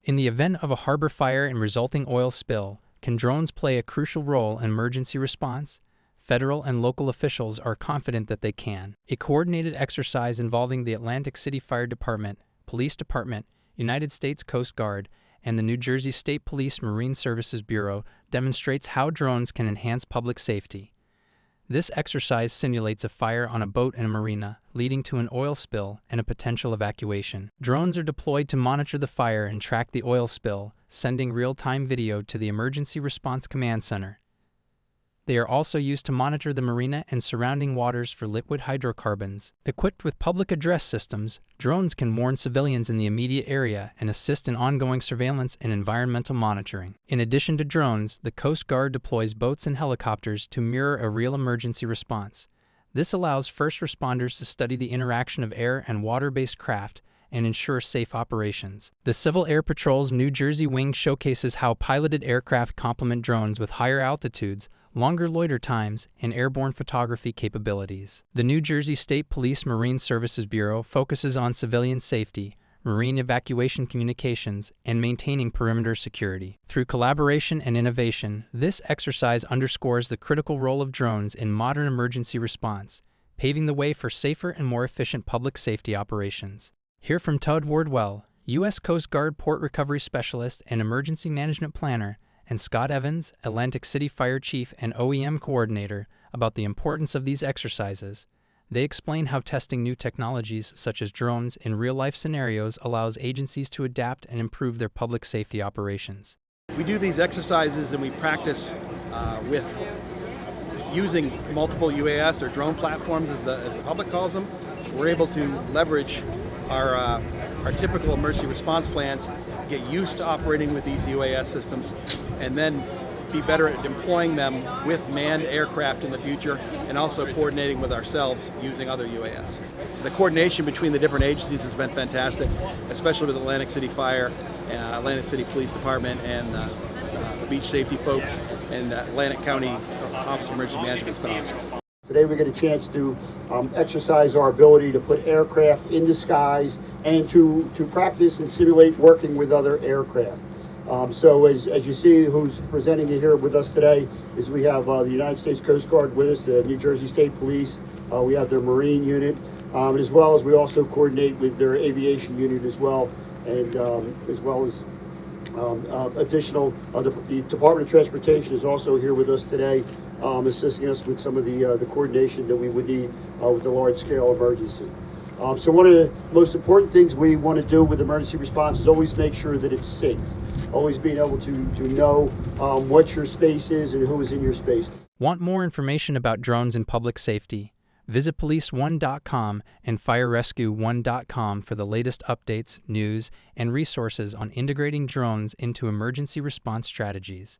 In the event of a harbor fire and resulting oil spill, can drones play a crucial role in emergency response? Federal and local officials are confident that they can. A coordinated exercise involving the Atlantic City Fire Department, Police Department, United States Coast Guard, and the New Jersey State Police Marine Services Bureau demonstrates how drones can enhance public safety. This exercise simulates a fire on a boat in a marina, leading to an oil spill and a potential evacuation. Drones are deployed to monitor the fire and track the oil spill, sending real-time video to the Emergency Response Command Center. They are also used to monitor the marina and surrounding waters for liquid hydrocarbons. Equipped with public address systems, drones can warn civilians in the immediate area and assist in ongoing surveillance and environmental monitoring. In addition to drones, the Coast Guard deploys boats and helicopters to mirror a real emergency response. This allows first responders to study the interaction of air and water-based craft and ensure safe operations. The Civil Air Patrol's New Jersey wing showcases how piloted aircraft complement drones with higher altitudes, longer loiter times, and airborne photography capabilities. The New Jersey State Police Marine Services Bureau focuses on civilian safety, marine evacuation communications, and maintaining perimeter security. Through collaboration and innovation, this exercise underscores the critical role of drones in modern emergency response, paving the way for safer and more efficient public safety operations. Hear from Todd Wardwell, U.S. Coast Guard Port Recovery Specialist and Emergency Management Planner, and Scott Evans, Atlantic City Fire Chief and OEM Coordinator, about the importance of these exercises. They explain how testing new technologies such as drones in real-life scenarios allows agencies to adapt and improve their public safety operations. We do these exercises and we practice with using multiple UAS or drone platforms, as the public calls them. We're able to leverage our typical emergency response plans, get used to operating with these UAS systems, and then be better at employing them with manned aircraft in the future, and also coordinating with ourselves using other UAS. The coordination between the different agencies has been fantastic, especially with Atlantic City Fire, Atlantic City Police Department, and the beach safety folks, and Atlantic County Office of Emergency Management. It's been awesome. Today we get a chance to exercise our ability to put aircraft in the skies and to practice and simulate working with other aircraft. So as you see, who's presenting here with us today is we have the United States Coast Guard with us, the New Jersey State Police, we have their Marine unit, as well as we also coordinate with their aviation unit as well, and as well as additional, the Department of Transportation is also here with us today, assisting us with some of the coordination that we would need with the large-scale emergency. So one of the most important things we want to do with emergency response is always make sure that it's safe. Always being able to know what your space is and who is in your space. Want more information about drones and public safety? Visit police1.com and firerescue1.com for the latest updates, news, and resources on integrating drones into emergency response strategies.